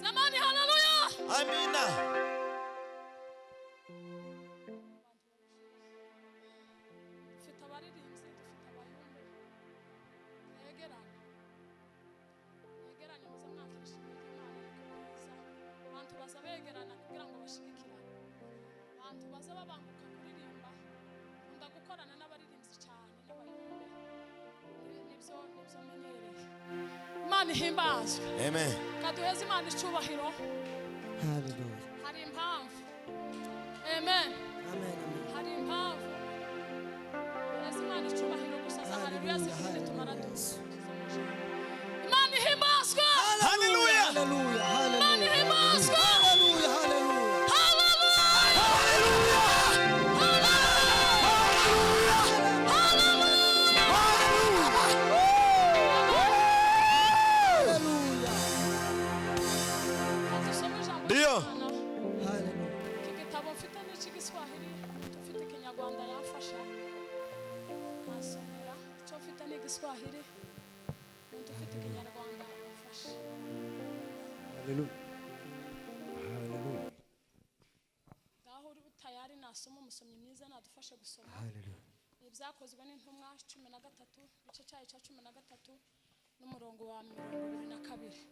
Jamani, haleluya. Amina. Dufite abaririmbyi, dufite abayumbe. Yegeranye muze mwakishimira Imana ikuza. Abantu baza begerana kugira ngo bashigikirane. Abantu baza babanguka kuririmba. Nkunda gukorana n'abaririmbyi cyane n'abayumbe. Nibyo menyereye. Imana ihimbazwe. Amen. Kaduheze Imana icyubahiro. Hallelujah. Hari impamvu. Amen. Amen. Hari impamvu. Duheze Imana icyubahiro gusa za haleluya zifite tumara dusa. Imana ihimbazwe. Hallelujah. Hallelujah. Imana ihimbazwe. Hallelujah. Hallelujah. Ndio. Iki gitabo mfite n'icy'igiswahili, dufite ikinyarwanda yamfasha nasomera. Icyo mfite n'igiswahili, dufite ikinyarwanda yamfasha. Hallelujah. Hallelujah. Ngaho uri tayari nasoma umusomyi mwiza nadufashe gusoma. Hallelujah. Ibyakozwe n'intumwa 13 igice cyayo cya 13 n'umurongo wa 22.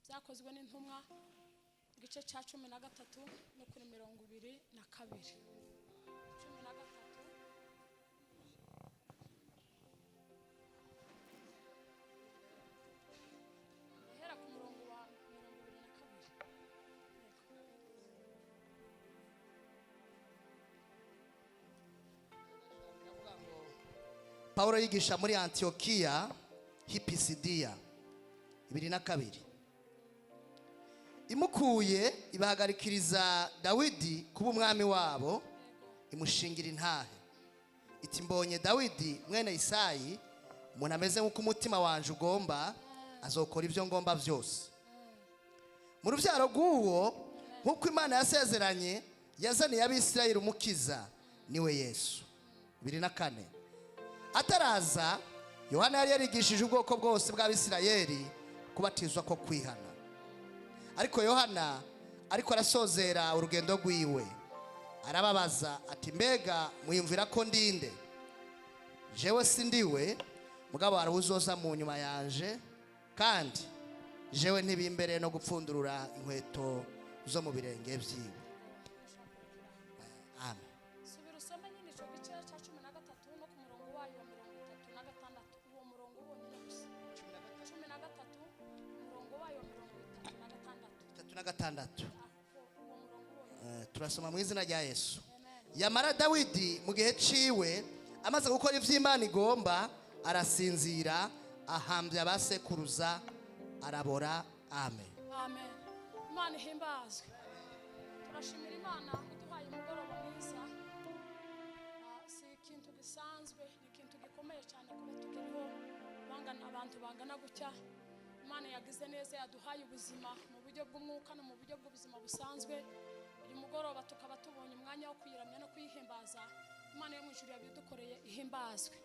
Byakozwe n'intumwa igice cya 13 no kuri 22. 13. Hera ku murongo wa 22. Paulo yigisha muri Antiokia Hipisidia 22. Imukuye ibahagarikiriza Dawidi kuba umwami wabo, imushingira intahe iti mbonye Dawidi mwene Isayi umuntu ameze nk'uko umutima wanje ugomba, azokora ibyo ngomba byose. Mu rubyaro rw'uwo nk'uko Imana yasezeranye yazaniye Abisirayeli umukiza, niwe Yesu. 24. Ataraza Yohana yari yarigishije ubwoko bwose bw'Abisirayeli kubatizwa ko kwihana. Ariko Yohana ariko arasozera urugendo rwiwe, arababaza ati mbega muyumvira ko ndinde? Jewe sindiwe, mugabo hari uzoza mu nyuma yanje, kandi jewe ntibimbereye no gupfundurura inkweto zo mu birenge byiwe. Amen. Subira usome nyine icyo gice cya 13 no ku murongo wayo wa 36. Uwo murongo wonyine gusa. 13 umurongo wayo wa 36. Turasoma mu izina rya Yesu. Yamara Dawidi mu gihe ciwe amaze gukora ivy'Imana igomba, arasinzira, ahambya abasekuruza, arabora. Amen. Amen. Imana ihimbazwe. Turashimira Imana iduhaye umugoroba mwiza. Si ikintu gisanzwe, ni ikintu gikomeye cyane kuba tukiriho bangana abantu bangana gutya. Imana yagize neza, yaduhaye ubuzima mu buryo bw'umwuka no mu buryo bw'ubuzima busanzwe. Uyu mugoroba tukaba tubonye umwanya wo kuyiramya no kuyihimbaza. Imana yo mu ijuru yabidukoreye ihimbazwe.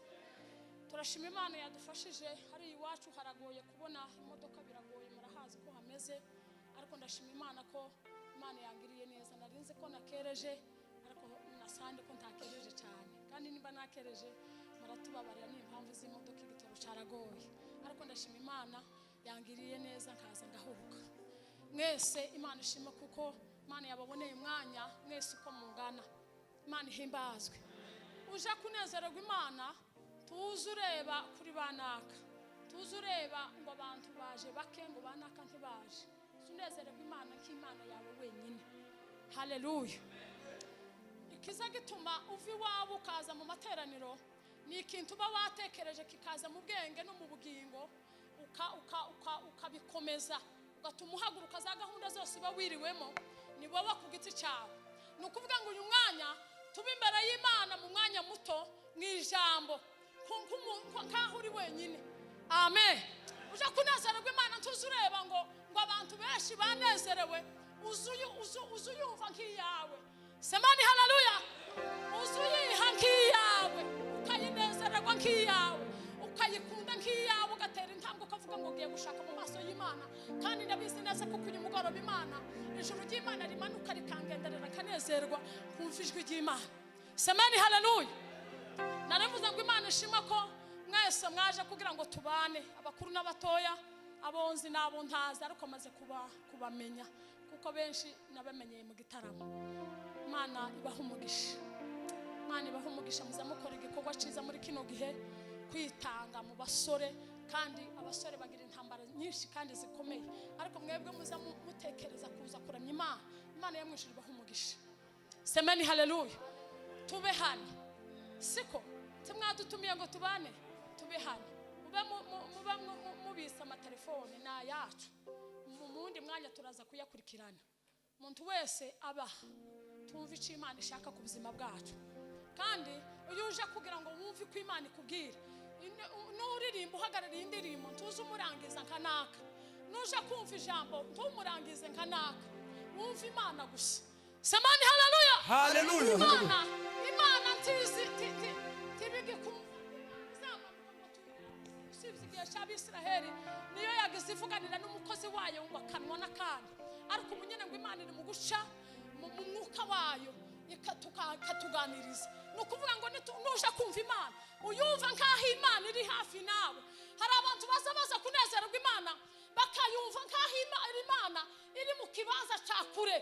Turashima Imana yadufashije. Hari iwacu haragoye kubona imodoka, biragoye, murahazi ko hameze, ariko ndashima Imana ko Imana yangiriye neza. Narinze ko nakereje, ariko nasande ko ntakereje cyane, kandi nimba nakereje muratubabarira n'impamvu z'imodoka, igitoro cyaragoye, ariko ndashima Imana yangiriye neza nkaza ngahuruka. Mwese Imana ishima kuko Imana yababoneye umwanya mwese uko mungana. Imana ihimbazwe. Uje kunezererwa Imana, tuze ureba kuri banaka, tuze ureba ngo abantu baje bake ngo banaka ntibaje. Tunezererwa Imana nk'Imana yawe wenyine. Haleluya. Ikiza gituma uva iwawe ukaza mu materaniro ni ikintu uba watekereje kikaza mu bwenge no mu bugingo, ukabikomeza, ugatuma uhaguruka za gahunda zose uba wiriwemo, ni wowe ku giti cyawe. Ni ukuvuga ngo uyu mwanya tuba imbere y'Imana mu mwanya muto mu ijambo nk'aho uri wenyine. Amen. Uje kunezererwa Imana, tuzi ureba ngo abantu benshi banezerewe, uzuyumva nk'iyawe. Semani haleluya. Uzuyiha nk'iyawe, ukayinezererwa nk'iyawe, ukayikunda nk'iyawe ugatera intambwe ukavuga ngo ugiye gushaka mu maso y'Imana. Kandi ndabizi neza ko uyu mugoroba Imana ijuru ry'Imana rimanuka rikangenderera kanezerwa kumva ijwi ry'Imana. Semeni haleluya. Naravuze ngo Imana ishima ko mwese mwaje kugira ngo tubane, abakuru n'abatoya, abonzi n'abo ntazi, ariko maze kubamenya kuko benshi nabamenyeye mu gitaramo. Imana ibaha umugisha, Imana ibaha umugisha, muzamukora igikorwa cyiza muri kino gihe, kwitanga mu basore, kandi abasore bagira intambara nyinshi kandi zikomeye, ariko mwebwe muza mutekereza kuza kuramya Imana. Imana yamwishije ibaha umugisha. Semeni haleluya. Tube hano siko tumwadutumiye ngo tubane, tube hano, mube mubisa amatelefone na yacu, mu mundi mwanya turaza kuyakurikirana. Umuntu wese aba tumva icyo Imana ishaka ku buzima bwacu, kandi iyo uje kugira ngo wumve ko Imana ikubwira, n'uririmba uhagarariye indirimbo ntuze umurangiza nkanaka, nuje kumva ijambo ntumurangize nkanaka, wumva Imana gusa. Semani haleluya. Haleluya. Imana ntizi tibige kumva usibye igihe cy'Abisiraheli niyo yagize ivuganira n'umukozi wayo ngo akanwa n'akandi, ariko umunyene ngo Imana iri mu guca mu mwuka wayo ikatuganiriza. Ni ukuvuga ngo nuje kumva Imana uyumva nk'aho Imana iri hafi nawe. Hari abantu baza kunezerwa Imana bakayumva nk'aho Imana iri mu kibanza cya kure,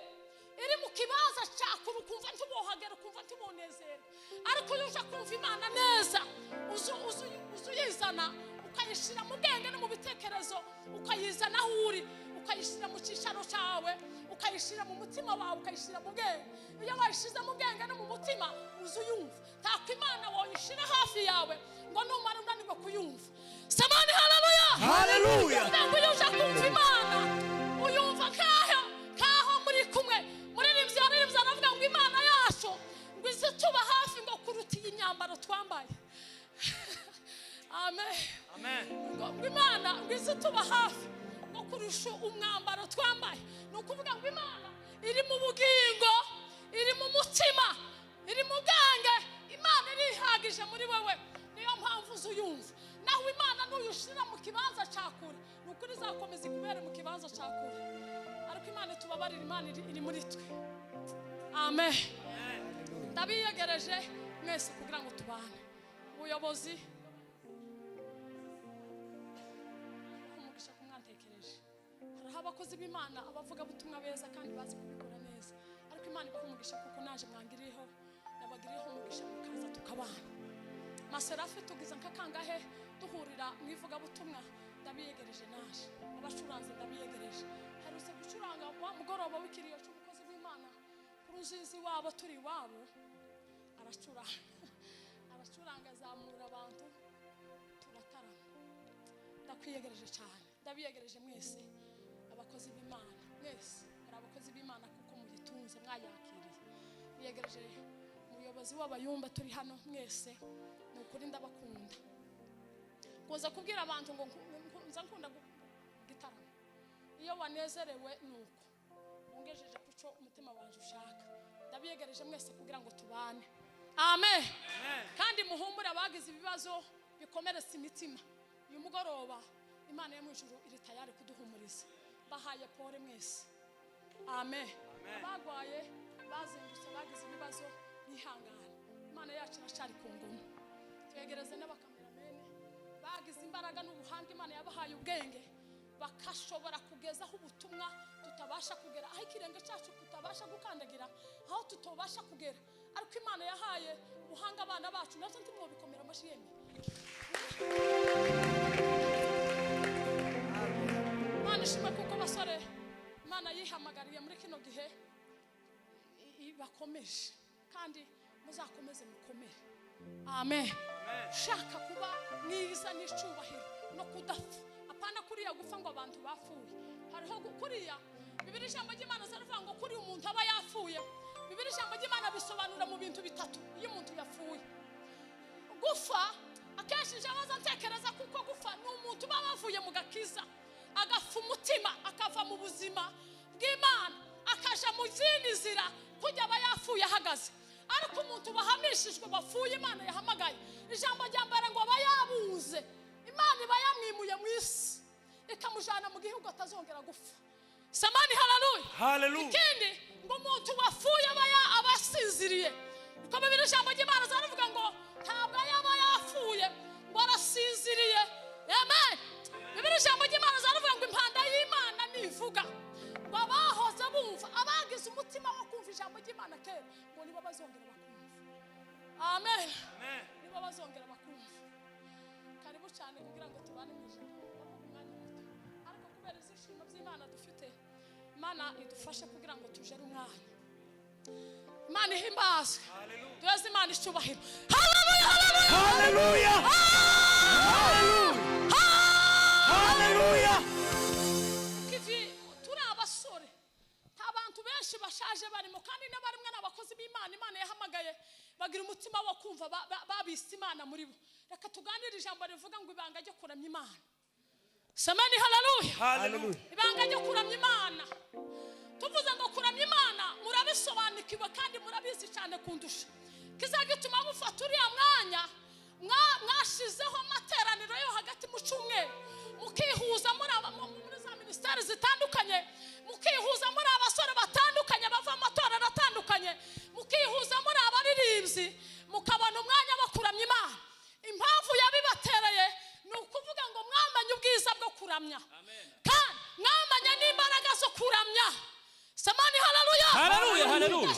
iri mu kibanza cya kure, ukumva ntibohagera, ukumva ntibonezerwa. Ariko iyo uje kumva Imana neza, uzuyizana ukayishyira mu bwenge no mu bitekerezo, ukayizana aho uri, ukayishyira mu cyicaro cyawe, ukayishyira mu mutima wawe, ukayishyira mu bwenge. Iyo wayishyize mu bwenge no mu mutima uzuyumva. Tako Imana woyishyira hafi yawe ngo numara unanirwa kuyumva. Semani haleluya. Haleluya. Ngo iyo uje kumva Imana uyumva kaho muri kumwe. Muririmbyi aravuga ngo Imana yacu ngo izituba hafi ngo kuruta iyi myambaro twambaye. Amen. Amen. Ngo Imana ngo izituba hafi ngo kurusha umwambaro twambaye. Ni ukuvuga ngo Imana iri mu bugingo, iri mu mutima, iri mu bwange. Imana irihagije muri wewe, niyo mpamvu uzuyumva. Naho Imana nuyushira mu kibanza cya kure, nukuri izakomeza ikubere mu kibanza cya kure, ariko Imana tubabarira, Imana iri muri twe. Amen. Ndabiyegereje mwese kugira ngo tubane. Ubuyobozi umugisha kumwantekereje. Hariho abakozi b'Imana abavuga butumwa beza kandi bazi kubikora neza, ariko Imana ibahumugisha kuko naje mwangiriyeho, nabagiriyeho umugisha mukaza tukabana. Maserafi tugize nkakangahe duhurira mwivuga butumwa, ndabiyegereje naje. Abacuranze ndabiyegereje. Haruse gucuranga wa mugoroba w'ikiriyo cy'umukozi w'Imana kuruzizi wabo turi wabo, aracuranga azamura abantu, turatarama. Ndakwiyegereje cyane, ndabiyegereje mwese abakozi b'Imana, mwese muri abakozi b'Imana kuko muyitunze mwayakiriye. Biyegereje umuyobozi w'abayumba turi hano mwese, ni ukuri ndabakunda. Kuza kubwira abantu ngo nza nkunda gitaramo, iyo wanezerewe nuko ungejeje kuco umutima wanje ushaka. Ndabiyegereje mwese kugira ngo tubane. Amen. Kandi muhumure abagize ibibazo bikomeretsa imitima. Uyu mugoroba Imana yo mu ijuru iri tayari kuduhumuriza. Bahaye pole mwese. Amen. Abagwaye bazindutse bagize ibibazo bihangana, Imana yacu iracari ku ngoma. Twegereze n'abakameramene bagize imbaraga n'ubuhanga, Imana yabahaye ubwenge bakashobora kugezaho ubutumwa tutabasha kugera, aho ikirenge cyacu tutabasha gukandagira, aho tutobasha kugera, ariko Imana yahaye ubuhanga abana bacu, navyo ndimo bikomera amashi yemye. Imana ishimwe kuko basore Imana yihamagariye muri kino gihe bakomeje, kandi muzakomeze mukomere. Amen. Shaka kuba mwiza n'icubahiro no kudapfa, apana kuriya gufa ngo abantu bapfuye. Hariho kuriya Bibiri ijambo ry'Imana zaravuga ngo kuri umuntu aba yapfuye. Bibiri ijambo ry'Imana bisobanura mu bintu bitatu iyo umuntu yapfuye. Gufa akenshi jabaza ntekereza kuko gufa ni umuntu uba wavuye mu gakiza, agafa umutima, akava mu buzima bw'Imana, akaja mu zindi nzira kujya aba yapfuye ahagaze. Ariko umuntu bahamishijwe bapfuye Imana yahamagaye, ijambo rya mbere ngo aba yabuze imana iba yamwimuye mu isi ikamujana mu gihugu atazongera gupfa. Samani haleluya. Haleluya. Ikindi ngo umuntu wapfuye aba asinziriye. Uko Bibiliya ijambo ry'Imana zaravuga ngo ntabwo yaba yapfuye ngo arasinziriye. Amen. Bibiliya ijambo ry'Imana zaravuga ngo impanda y'Imana nivuga ngo abahoze bumva abagize umutima wo kumva ijambo ry'Imana kera ngo nibo bazongera bakumva. Amen. Amen. Nibo bazongera bakumva. Karibu cyane kugira ngo tubane mu ijambo. Ariko kubera izishimo by'Imana dufite, Imana idufashe kugira ngo tujere umwanya. Imana ihimbazwe. Duheze Imana icyubahiro. Haleluya, haleluya. Haleluya. Haleluya. Kivi turi abasore. Nta bantu benshi bashaje barimo kandi n'abarimwe n'abakozi b'Imana. Imana yahamagaye bagira umutima wo kumva babise Imana muri bo. Reka tuganire ijambo rivuga ngo ibanga ryo kuramya Imana. Samani haleluya. Haleluya. Ibanga ryo kuramya Imana. Tuvuze ngo kuramya Imana murabisobanukiwe kandi murabizi cyane kundusha. Kizagituma mufata uriya mwanya mwashizeho amateraniro yo hagati mu cyumweru mukihuza muri za ministeri zitandukanye, mukihuza muri abasore batandukanye bava amatorero atandukanye, mukihuza muri abaririmbyi mukabona umwanya wo kuramya Imana. Impamvu yabibatereye ni ukuvuga ngo mwamanye ubwiza bwo kuramya kandi mwamanye n'imbaraga zo kuramya. Samani haleluya. Haleluya, haleluya.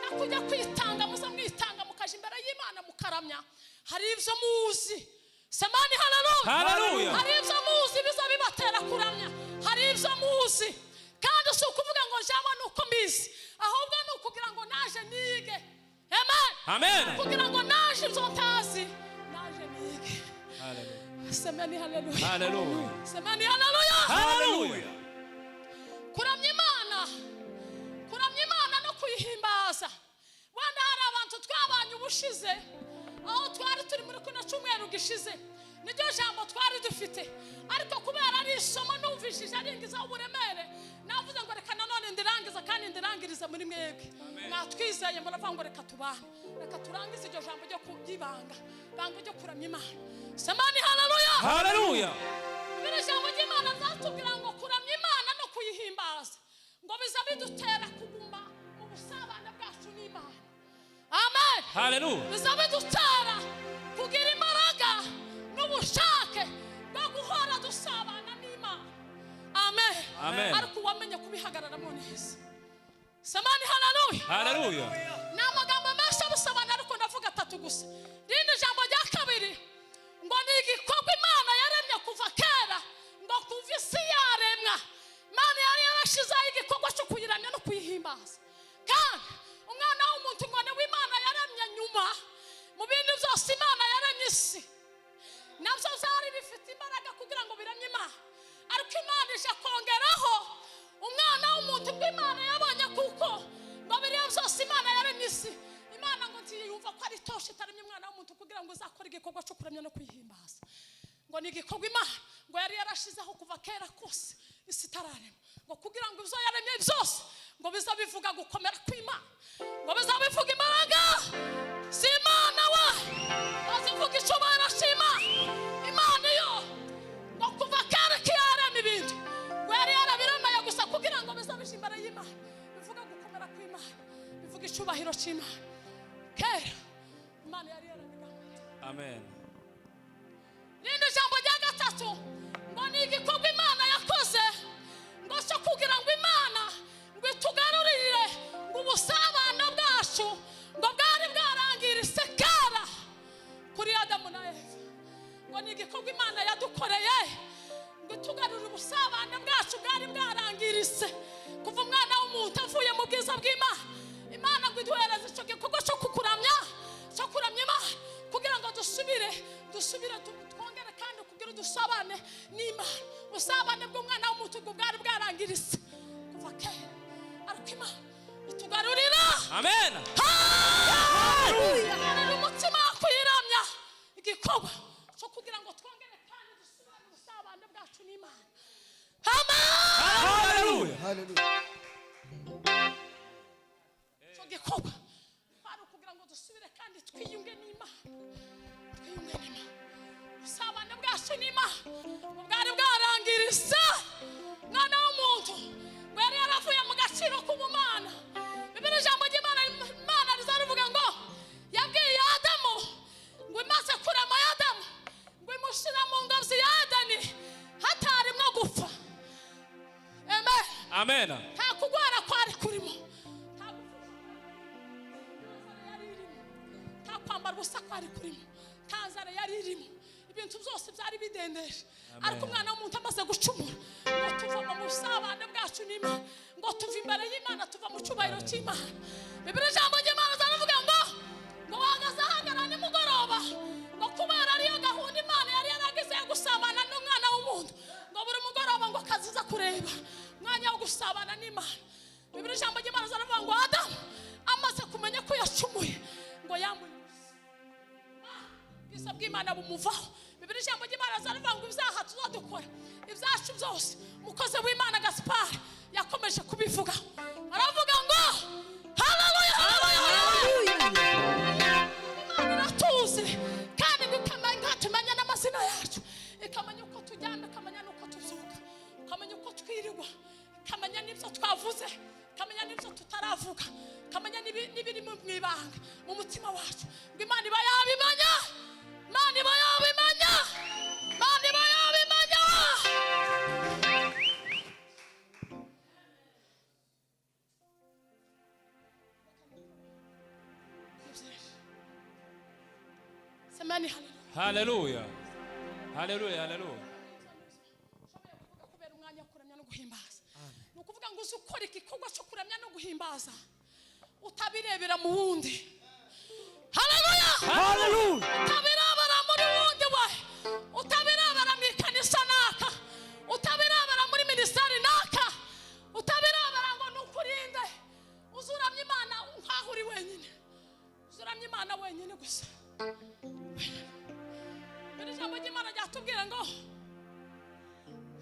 Nakujya kwitanga mwitanga mukaje imbere y'Imana mukaramya. Hari ibyo muzi. Samani haleluya. Haleluya. Hari ibyo muzi bizabibatera kuramya. Hari ibyo muzi kandi si ukuvuga ngo njama nuko mbizi, ahubwo ni ukugira ngo naje nige. Amen. Amen. Kugira ngo naje ibyo ntazi naje nige. Haleluya. Samani haleluya. Haleluya. Samani haleluya. Haleluya. Kuramya Imana no kuyihimbaza. Wanda hari abantu twabanye ubushize aho twari turi muri kuno cyumweru gishize, niryo jambo twari dufite, ariko kubera ari isomo numvishije aringiza uburemere navuze ngo reka nanone ndirangiza kandi ndirangiriza muri mwebwe. Mwatwizeye muravuga ngo reka tubane, reka turangize iryo jambo ryo kubanga banga ryo kuramya Imana. Samani haleluya. Haleluya. Biri jambo ry'Imana zatubwira ngo kuramya Imana no kuyihimbaza ngo biza bidutera kuguma mu busabane bwacu n'Imana. Amen. Haleluya. Biza bidutera kugira imbaraga n'ubushake bwo guhora dusabana n'Imana. Amen. Amen. Ariko wamenye kubihagararamo neza. Samani haleluya. Haleluya. N'amagambo menshi abusabana ariko ndavuga atatu gusa. Rindi jambo rya kabiri ngo ni igikorwa Imana yaremye kuva kera, ngo kuva isi yaremwa Imana yari yarashizeho igikorwa cyo kuyiramya no kuyihimbaza. Kandi umwana w'umuntu ngo ni w'Imana yaremye nyuma mu bindi byose Imana yaremye isi nabyo byari bifite imbaraga kugira ngo biramye Imana, ariko Imana ije kongeraho umwana w'umuntu bw'Imana yabonye kuko ngo biriya byose Imana yaremye isi, Imana ngo ntiyumva ko ari toshe itaremye umwana w'umuntu kugira ngo izakore igikorwa cyo kuramya no kuyihimbaza. Ngo ni igikorwa Imana ngo yari yarashizeho kuva kera kose isi itararema, ngo kugira ngo ibyo yaremye byose ngo biza bivuga gukomera kw'Imana, ngo biza bivuga imbaraga z'Imana we bazivuga icyubahiro cy'Imana. Imana yo ngo kuva kera kiyarema ibintu ngo yari yarabiremeye gusa kugira ngo biza bije imbere y'Imana, bivuga gukomera kw'Imana, bivuga icyubahiro cy'Imana. Kera Imana yari yarabigamije. Amen. Rindi jambo rya gatatu ngo ni igikorwa Imana yakoze ngo cyo kugira ngo Imana ngo itugarurire ngo ubusabane bwacu ngo bwari bwarangiritse kera kuri Adamu na Eva. Ngo ni igikorwa Imana yadukoreye ngo itugarurire ubusabane bwacu bwari bwarangiritse kuva umwana w'umuntu avuye mu bwiza bw'Imana. Imana ngo iduhereze icyo gikorwa cyo kuramya Imana kugira ngo dusubire twongere kandi kugira dusabane n'Imana. Usabane bw'umwana w'umuntu bwari bwarangiritse kuva kera, ariko Imana itugarurira. Amen. Haleluya. Umutima wo kuyiramya igikorwa cyo kugira ngo twongere kandi dusubire ubusabane bwacu n'Imana. Amen. Haleluya. Haleluya. Cyo gikorwa kwari kugira ngo dusubire kandi twiyunge n'Imana. ubusabane bwacu n'Imana bwari bwarangiriza mwana w'umuntu ngo yari yaravuye mu gaciro k'ubumana. Bibiri ijambo ry'Imana Imana rizavuga ngo yabwiye Adamu ngo imaze kurema Adamu ngo imushyira mu ngobyi ya Edeni hatarimo gupfa. Amen. Amen. Nta kugwara kwari kurimo, nta kwambara ubusa kwari kurimo, nta nzara yari irimo, ibintu byose byari bidendeje. Ariko umwana w'umuntu amaze gucumura ngo tuva mu busabane bwacu n'Imana, ngo tuva imbere y'Imana, tuva mu cyubahiro cy'Imana. Bibiri ijambo ry'Imana zaravuga ngo wahagaze ahagarara nimugoroba ngo kubera ariyo gahunda Imana yari yaragize yo gusabana n'umwana w'umuntu, ngo buri mugoroba ngo akaziza kureba mwanya wo gusabana n'Imana. Bibiri ijambo ry'Imana zaravuga ngo Adamu amaze kumenya ko yacumuye ngo yambuye ubwiza bw'Imana bumuvaho. Bibiri ijambo ry'Imana zaravuga ngo ibyaha tuzadukora ibyacu byose umukozi w'Imana Gaspar yakomeje kubivuga, aravuga ngo haleluya haleluya. Imana iratuzi kandi ikamenya n'amazina yacu, ikamenya uko tujyana, ikamenya n'uko tuzuka, ikamenya uko twirirwa, ikamenya n'ibyo twavuze, ikamenya n'ibyo tutaravuga, ikamenya n'ibiri mu ibanga mu mutima wacu. Ngo Imana iba yabimenya, Imana iba yabimenya, Imana iba yabimenya. Semani haleluya. Haleluya. Haleluya. Kubera umwanya wo kuramya no guhimbaza. Ni ukuvuga ngo uzi ukora igikorwa cyo kuramya no guhimbaza utabirebera mu wundi. Haleluya. Hallelujah. Utabirabara muri wundi we, utabirabara mu ikanisa naka, utabirabara muri minisiteri naka, utabirabara ngo nukurinde. Uzuramya Imana nkaho uri wenyine, uzuramya Imana wenyine gusa. Biri ijambo ry'Imana ryatubwira ngo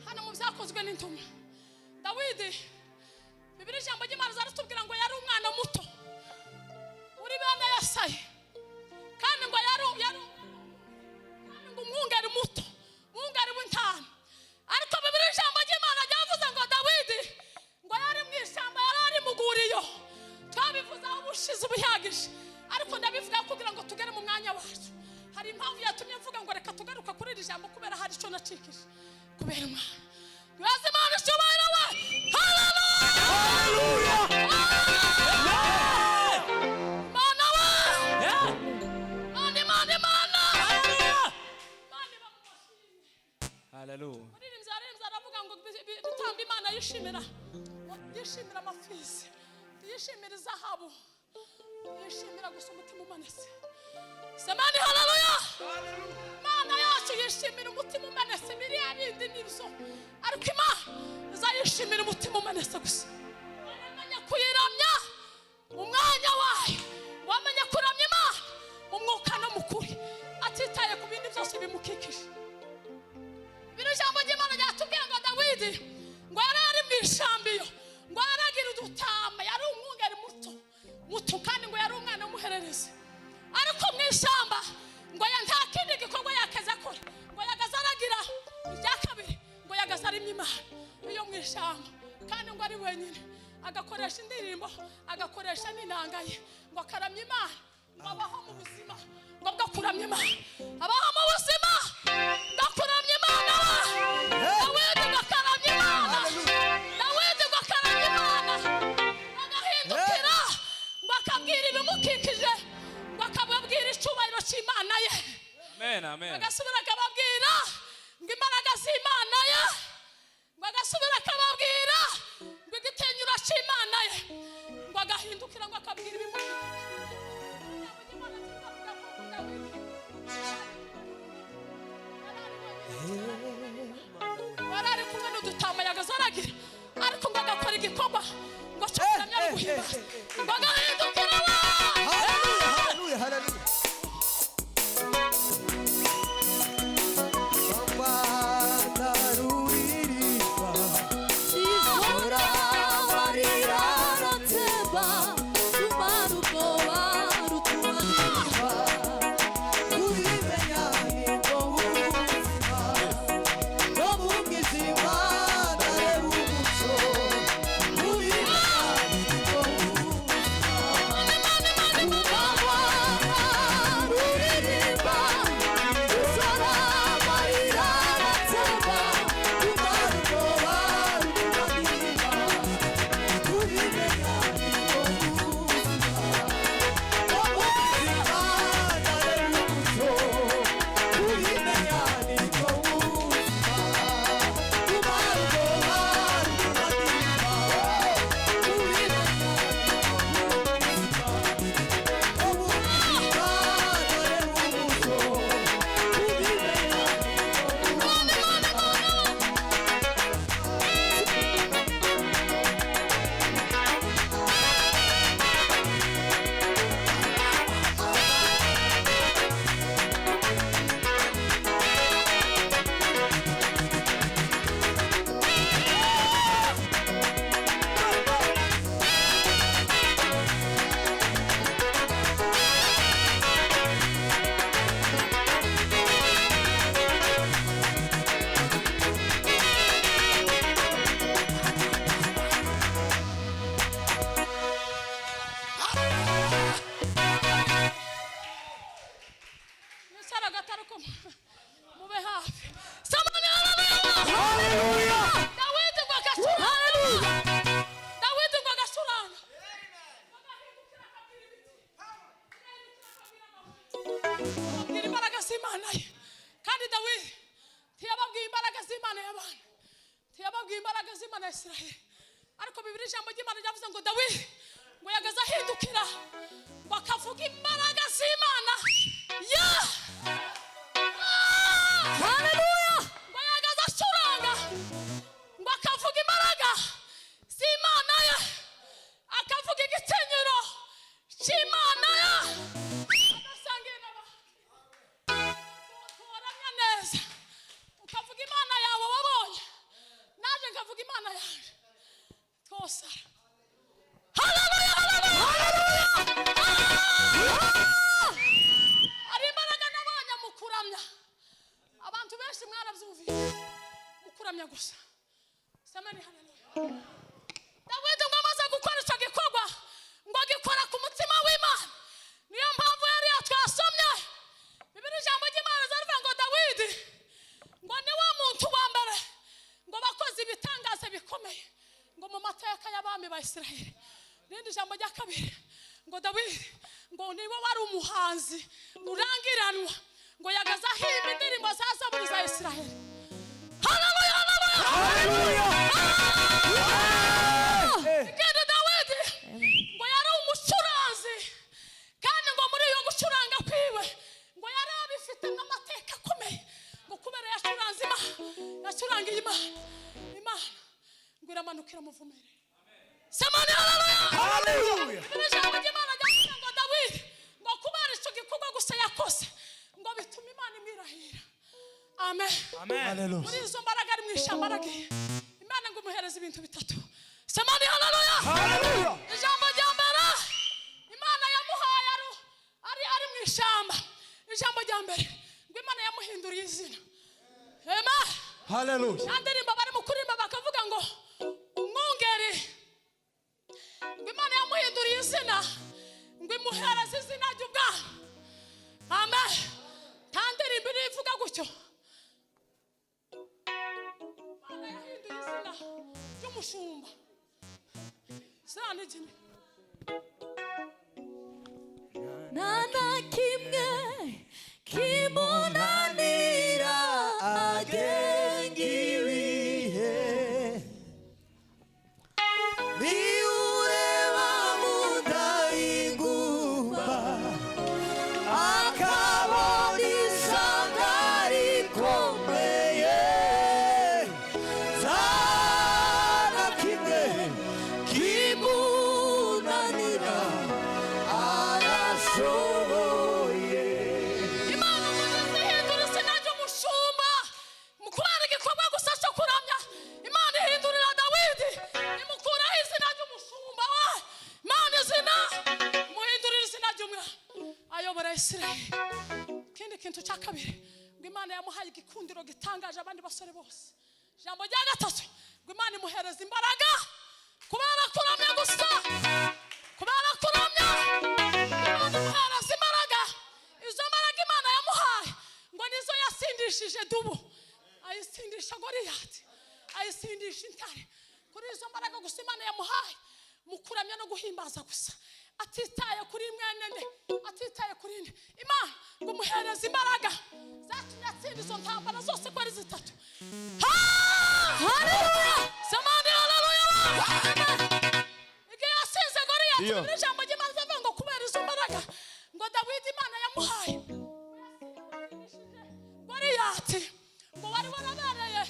hano mu byakozwe n'intumwa Dawidi, Bibiri ijambo ry'Imana zaratubwira ngo yari umwana muto uri bene Yesayi, kandi ngo yari ngo umwungeri muto, umwungeri w'intama. Ariko Bibiri ijambo ry'Imana ryavuze ngo Dawidi ngo yari mu ishyamba, yari ari mu guriyo. Twabivuze aho ubushize ubihagije, ariko ndabivuga kugira ngo tugere mu mwanya wacu. Hari impamvu yatumye mvuga ngo reka tugaruka kuri iri jambo kubera hari icyo nacikije kubera Imana. Yoze Imana icyubahiro we. Haleluya. Mana we. Mana. Haleluya. Muririmza aravuga ngo bitamba Imana yishimira amafizi, yishimira izahabu, yishimira gusa umutima umanetse. Semani haleluya. Mana yacu yishimira umutima umanetse, biriya bindi nibyo, ariko Imana izayishimira umutima umanetse gusa. Wamenya kuyiramya umwanya wayo, wamenya kuramya Imana umwuka no mukuri, atitaye ku bindi byose bimukikije. Bino jambo ry'Imana ryatubwiye ngo Dawidi ngo yari ari mu ishambiyo, ngo yaragira udutama, yari umwungeri muto kandi ngo yari umwana w'umuhererezi. Ariko mu ishyamba ngo nta kindi gikorwa yakaza akora, ngo yagaza aragira irya kabiri, ngo yagaza arimya Imana iyo mu ishyamba, kandi ngo ari wenyine agakoresha indirimbo, agakoresha n'inanga ye, ngo akaramya Imana, ngo abaho mu buzima ngo bwo kuramya Imana, abaho mu buzima bwo kuramya Imana. Dawidi ngo akaramya Imana, Dawidi ngo akaramya Imana, agahindukira ngo akabwira ibimukikije, ngo akababwira icyubahiro cy'Imana ye. Amen. Agasubira akababwira ngo imbaraga z'Imana ye, ngo agasubira akababwira ngo igitenyuro cy'Imana ye, ngo agahindukira ngo akabwira ibimukikije. Warari kumwe n'udutama yagaza aragira, ariko ngo agakora igikorwa ngo cyo kuramya no guhimbaza, ngo agahindukira. Hallelujah. Hallelujah. Ubimenya ngo bababwiye imbaraga z'Imana ya Isiraheli ariko Bibiliya ijambo ry'Imana ryavuze ngo Dawidi ngo yagaze ahindukira ngo akavuga imbaraga z'Imana haleluya ngo yagaze acuranga ngo akavuga imbaraga z'Imana ye akavuga igitinyiro cy'Imana ye agasangira turamya neza ukavuga Imana yawe wabonye naje nkavuga Imana yaje twose haleluya haleluya ari imbaraga nabonye mukuramya abantu benshi mwarabyumvise mukuramya gusa samani haleluya Dawidi ngo amaze gukora icyo gikorwa ngo agikora ku mutima w'Imana niyo mpamvu yari twasomye Bibiliya ijambo ry'Imana zarivuga ngo Dawidi ngo ni wa muntu wa mbere ngo bakoze ibitangaza bikomeye ngo mu mateka y'abami ba Isiraheli n'indi jambo rya kabiri ngo Dawidi ngo niwe wari umuhanzi urangiranwa ngo yagaza ahimba indirimbo za zaburi za Isiraheli haleluya haleluya ngende Dawidi ngo yari umucuranzi kandi ngo muri iyo gucuranga kwiwe ngo yari abifite n'amateka akomeye ngo kubera yacuranze yacurangiye Imana ngo iramanukira muvumere samani haleluya ijambo ry'Imana ryavuze ngo Dawidi ngo kubera icyo gikorwa gusa yakoze ngo bituma Imana imirahira amen Hallelujah. muri izo mbaraga ari mu ishyamba aragiye Imana ngo imuhereze ibintu bitatu samani haleluya ijambo rya mbere Imana yamuhaye ari mu ishyamba ijambo rya mbere ngo Imana yamuhinduriye izina amen Hallelujah. yandirimba bari mu kuririmba bakavuga ngo umwungeri ngo Imana yamuhinduriye izina ngo imuhereze izina ry'ubwami amen tandirimba irivuga gutyo Imana yahinduye izina ry'umushumba sanijini nana kimwe kimunanira agenga ibihe niureba mudahingumba akabona isanga rikomeye nzana kimwe kimunanira arashoboye Imana mugize ihindura izina ry'umushumba mu kubera igikorwa gusa cyo kuramya Imana ihindurira Dawidi imukuraho izina ry'umushumba we Imana izina muhindurira izina ry'umwami ayobora Isiraheli ikindi kintu cya kabiri ngo Imana yamuhaye igikundiro gitangaje abandi basore bose ijambo rya gatatu ngo Imana imuhereza imbaraga kubera kuramya gusa kubera kuramya Imana imuhereza imbaraga izo mbaraga Imana yamuhaye ngo nizo yasindishije dubu ayisindisha Goliyati ayisindisha intare kuri izo mbaraga gusa Imana yamuhaye mu kuramya no guhimbaza gusa atitaye kuri mwenene atitaye kuri nde Imana ngo muhereza imbaraga zatumye atsinda izo ntambara zose ko ari zitatu haleluya samani haleluya igihe yasinze Goliyati muri ijambo ry'Imana rivuga ngo kubera izo mbaraga ngo Dawidi Imana yamuhaye Goliyati ngo wari warabereye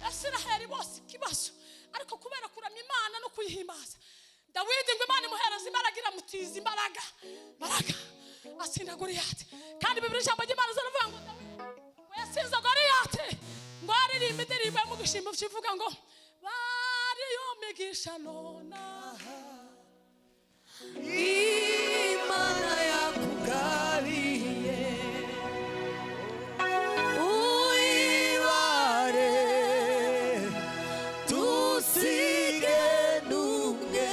Isiraheli bose ikibazo ariko kubera kuramya Imana no kuyihimbaza Dawidi ngo Imana imuhereza imbaraga iramutiza imbaraga atsinda Goliyati kandi Bibiliya ijambo ry'Imana zaravuga ngo Dawidi ngo yasinze Goliyati ngo aririmba indirimbo yo mu gushima kivuga ngo bariyomigisha nonaha Imana yakugabiye uibare tusige numwe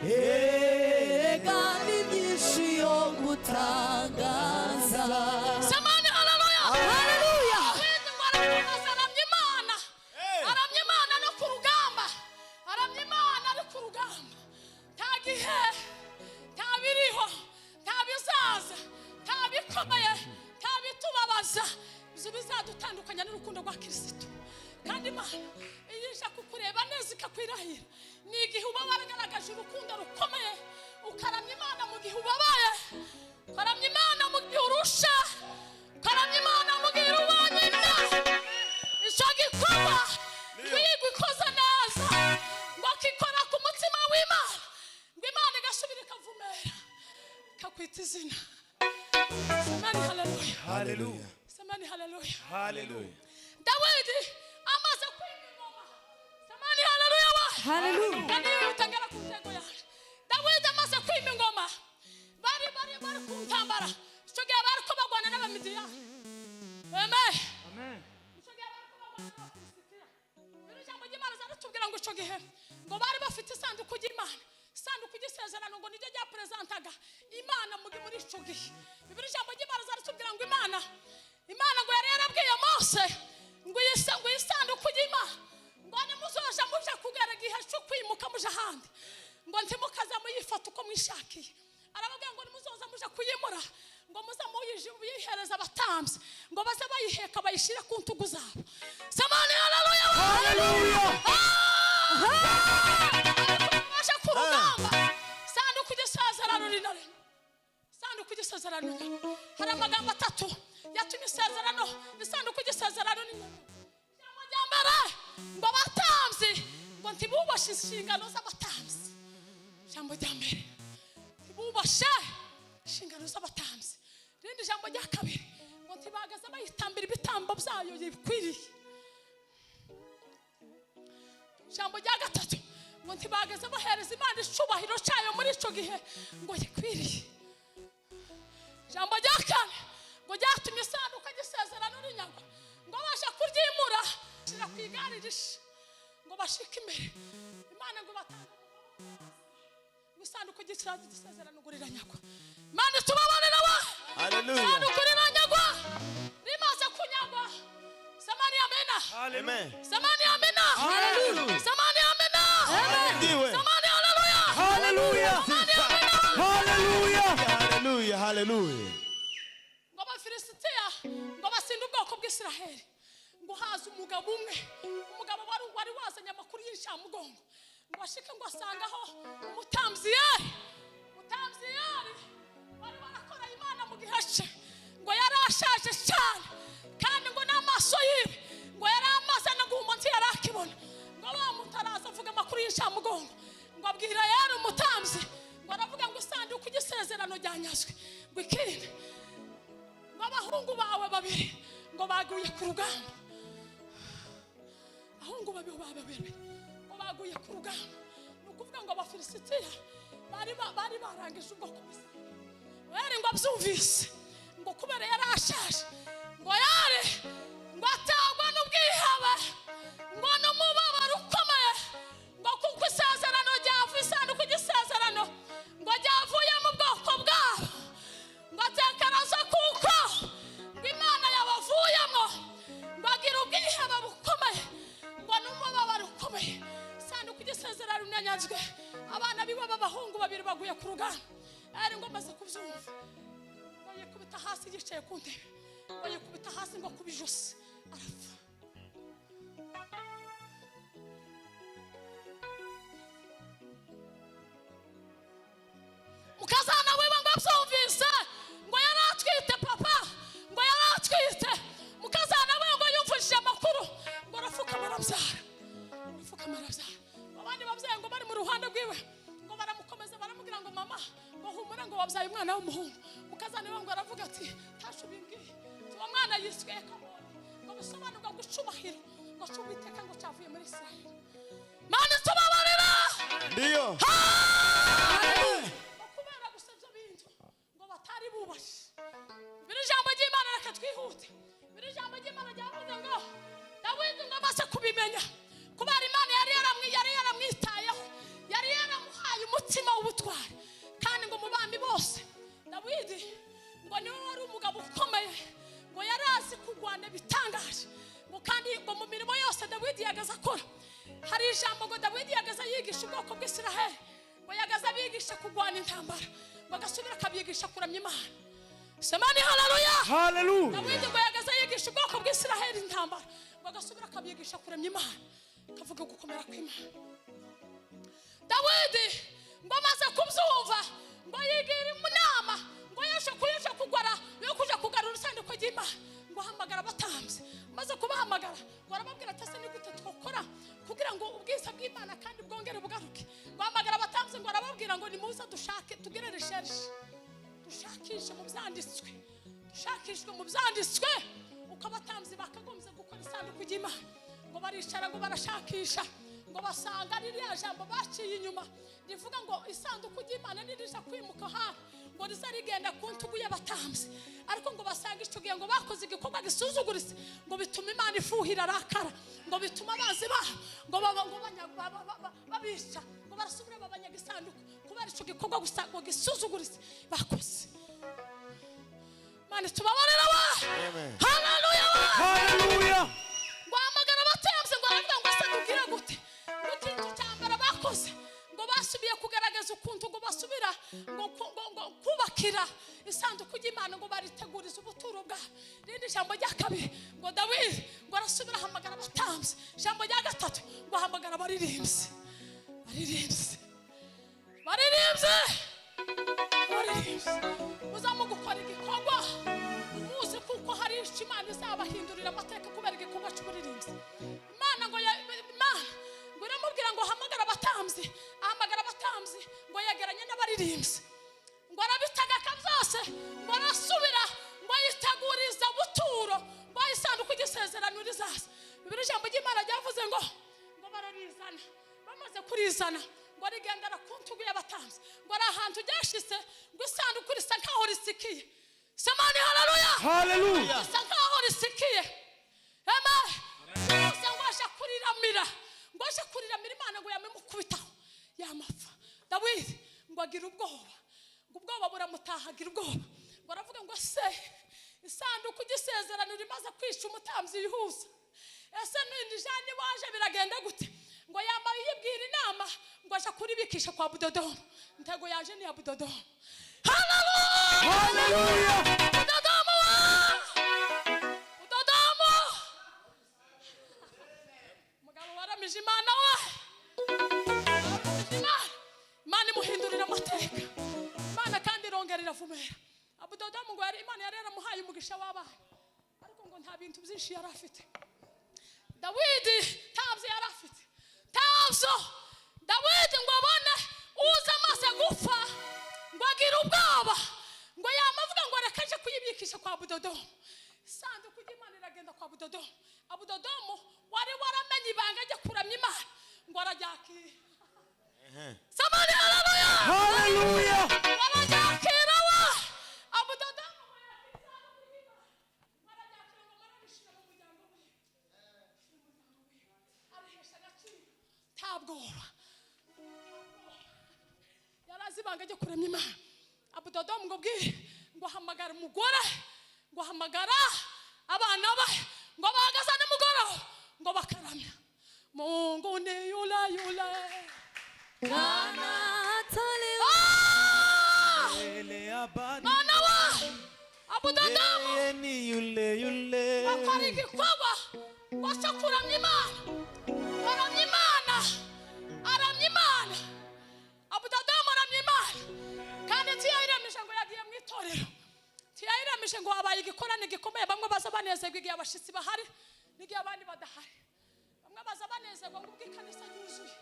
egami byinshi yo gutangaza samani haleluya haleluya Dawidi ngo aramya Imana no ku rugamba aramya Imana ari ku rugamba nta gihe nta biriho nta bizaza nta bikomeye nta bitubabaza ibyo bizadutandukanya n'urukundo rwa Kristo kandi Imana iyisha kukureba neza ikakwirahira ni igihe uba waragaragaje urukundo rukomeye ukaramya Imana mu gihe ubabaye ukaramya Imana mu gihe urusha ukaramya Imana mu gihe ubonye neza icyo gikorwa kwigwa ikoze neza ngo kikora ku mutima w'Imana ngo Imana igasubira ikavumera ikakwita izina. Semani haleluya. Hallelujah. Semani haleluya. Hallelujah. Dawidi amaze kwima ingoma. Semani haleluya wa. Hallelujah. Kandi utangara ku ntego yaje. Dawidi amaze kwima ingoma. Bari ku ntambara. Icyo gihe bari ko bagwana n'Abamidiyani. Amen. Amen. Icyo gihe bari ko bagwana n'Abafilisitiya. Biri jambo ry'Imana zaratubwira ngo icyo gihe ngo bari bafite isanduku y'Imana. Isanduku y'isezerano ngo nijye ryapresentaga Imana muri icyo gihe. Bibiri jambo ry'Imana zaratubwira ngo Imana ngo yari yarabwiye Mose ngo isanduku y'Imana ngo nimuzoja muje kugera igihe cyo kwimuka muje ahandi ngo ntimukaza muyifata uko mwishakiye. Arababwira ngo nimuzoza muje kuyimura ngo muza muyihereza abatambyi ngo baze bayiheka bayishire ku ntugu zabo. Samani haleluya. Hallelujah. Baje ku rugamba isanduku y'isezerano rinare. Isanduku y'isezerano hari amagambo atatu yatumye isanduku y'isezerano rinare. Ijambo rya mbere ngo abatambyi ngo ntibubashe inshingano z'abatambyi. Ijambo rya mbere ntibubashe inshingano z'abatambyi. Irindi jambo rya kabiri ngo ntibagaze bayitambira ibitambo byayo bikwiriye. Ijambo rya gatatu ngo ntibagaze bahereza Imana icubahiro cyayo muri icyo gihe ngo gikwiriye. Ijambo rya kane ngo ryatumye isanduku y'isezerano rinyagwa ngo basha kuryimura shira ku igare rishe ngo bashike imbere Imana ngo batanga isanduku y'isezerano ngo riranyagwa. Imana tubabarira wa. Hallelujah. Isanduku riranyagwa rimaze kunyagwa. Samani amena. Amen. Samani amena. Hallelujah. Samani amena. Amen. Samani haleluya. Hallelujah. Samani amena. Hallelujah. Hallelujah. Hallelujah. Ngo Abafilisitiya ngo basinde ubwoko bw'Isiraheli ngo haza umugabo umwe wari wazanye amakuru y'incamugongo ngo ashike ngo asangaho umutambyi yari bari barakora Imana mu gihe cye ngo yari ashaje cyane kandi ngo n'amaso yiwe ngo yari amaze no guhumonti yari akibona ngo bamutaraza avuga amakuru y'incamugongo ngo abwira yari umutambyi ngo aravuga ngo isanduku y'isezerano ryanyazwe ngo ikindi ngo abahungu bawe babiri ngo baguye ku rugamba. Abahungu bawe babiri ngo baguye ku rugamba. Ni ukuvuga ngo Abafilisitiya bari barangije ubwoko bwose. Yari ngo abyumvise ngo kubera yari ashaje ngo yari ngo atagwa n'ubwihebe ngo n'umubabaro ukomeye ngo kuko isezerano ryavuye isanduku y'isezerano ngo ryavuye mu bwoko bwabo ngo atekereza kuko ngo Imana yabavuyemo ngo agira ubwihebe bukomeye ngo n'umubabaro ukomeye. Isanduku y'isezerano rinyanyazwe abana biwe b'abahungu babiri baguye ku rugamba. Ari ngo maze kubyumva ngo yikubita hasi yicaye ku ntebe ngo yikubita hasi ngo kubijosi arapfa. Mukazana wiwe ngo abyumvise ngo yari atwite papa ngo yari atwite. Mukazana wiwe ngo yumvishije amakuru ngo arapfukama arabyara. Abandi babyeyi ngo bari mu ruhande rwiwe ngo baramukomeza baramubwira ngo mama ngo humura ngo wabyaye umwana w'umuhungu. Mukazana wiwe ngo aravuga ati ntasho bimbwiye uwo mwana yiswe Kabone ngo bisobanurwa gucubahiro ngo cy'Uwiteka ngo cyavuye muri Isiraheli. Mana tubabarira. Ndio. Kubera gusa ibyo bintu ngo batari bubashe. Biri jambo ry'Imana reka twihute. Biri jambo ry'Imana ryavuze ngo Dawidi ngo amaze kubimenya kubera Imana yari yaramwitayeho yari yaramuhaye umutima w'ubutwari kandi ngo mu bami bose Dawidi ngo niwe wari umugabo ukomeye ngo yari azi kurwana bitangaje ngo kandi ngo mu mirimo yose Dawidi yagaze akora. Hari ijambo ngo Dawidi yagaze yigisha ubwoko bw'Isiraheli ngo yagaze abigisha kurwana intambara ngo agasubira akabigisha kuramya Imana. Semani haleluya. Hallelujah. Dawidi ngo yagaze yigisha ubwoko bw'Isiraheli intambara ngo agasubira akabyigisha kuramya Imana, kavuga gukomera kw'Imana. Dawidi ngo amaze kubyumva ngo yigira inama ngo yaje kugwara yo kuja kugarura isanduku ry'Imana, ngo ahamagara abatambyi. Maze kubahamagara ngo arababwira ati ese ni gute twakora kugira ngo ubwiza bw'Imana kandi bwongere bugaruke. Ngo ahamagara abatambyi ngo arababwira ngo nimuze dushake tugire recherche, dushakishe mu byanditswe, dushakishwe mu byanditswe uko abatambyi bakagombye gukora isanduku ry'Imana. Ngo baricara ngo barashakisha ngo basanga ririya jambo baciye inyuma rivuga ngo isanduku ry'Imana nirija kwimuka hano ngo riza rigenda ku ntugu y'abatambyi, ariko ngo basanga icyo gihe ngo bakoze igikorwa gisuzuguritse ngo bituma Imana ifuhira arakara, ngo bituma abanzi ngo babisha ngo barasubira babanyaga isanduku kubera icyo gikorwa gusa ngo gisuzuguritse bakoze. Imana tubabarira wa haleluya Haleluya. ngo ahamagara abatambyi ngo aravuga ngo ase tubwire gute ngo ikintu cya mbere bakoze ngo basubiye kugaragaza ukuntu ngo basubira ngo kubakira isanduku ry'Imana ngo bariteguriza ubuturo bwa. Rindi jambo rya kabiri ngo Dawidi ngo arasubira ahamagara abatambyi. Jambo rya gatatu ngo ahamagara abaririmbyi. Muzamu gukora igikorwa muzi kuko hari Imana izabahindurira amateka kubera igikorwa cy'uburirimbyi. Imana ngo iramubwira ngo ahamagara abatambyi, ahamagara abatambyi ngo yegeranye n'abaririmbyi ngo arabitagaka byose ngo arasubira ngo yiteguriza buturo ngo isanduku ry'isezerano rizaza. Bibiri ijambo ry'Imana ryavuze ngo bararizana, bamaze kurizana ngo rigendera ku ntugu y'abatambyi ngo ari ahantu ryashyize ngo isanduku risa nkaho risikiye. Semani haleluya Haleluya. risa nkaho risikiye. Amen. Ngo aje kuriramira Imana ngo yamemukubitaho yamapfa. Dawidi ngo agira ubwoba, ngo ubwoba buramutaha, agira ubwoba ngo aravuga ngo se isanduku ry'isezerano rimaze kwisha umutambyi yihuza, ese nindi jani waje biragenda gute? Ngo yambaye yibwira inama ngo aje kuribikisha kwa Budodomu. Ntego yaje ni Budodomu. Haleluya Budodomu mugabo waramije Imana we. Imana imuhindurira amateka, Imana kandi irongera iravumera. Budodomu ngo Imana yari yaramuhaye umugisha w'abana, ariko ngo nta bintu byinshi yari afite. Dawidi ntabyo yari afite, ntabyo. Dawidi ngo abone uza amaze gupfa ngo agira ubwoba ngo yamavuga ngo reka nje kuyibikisha kwa Budodomu. Isanduku ry'Imana iragenda kwa Budodomu. Budodomu wari waramenye ibanga ryo kuramya Imana ngo araryakira. Samani haleluya Haleluya. araryakira wa Budodomu araryakira ngo marabishira mu muryango we. Arihesha agaciro ntabwoba, yarazi ibanga ryo kuramya Imana. Budodomu ngo bwire ngo ahamagara umugore ngo ahamagara abana be ngo bahagaze nimugoroba ngo bakaramya. Mungu ni yule Kana ataliwa Mana wa Budodomu Ni yule. akora igikorwa cyo kuramya Imana. Aramya Imana, aramya Imana. Budodomu aramya Imana kandi tiyayiremeje ngo yagiye mu itorero, tiyayiremeje ngo habaye igikorane gikomeye. Bamwe baza banezerwa igihe abashitsi bahari n'igihe abandi badahari. Bamwe baza banezerwa ngo ubw'ikanisa yuzuye,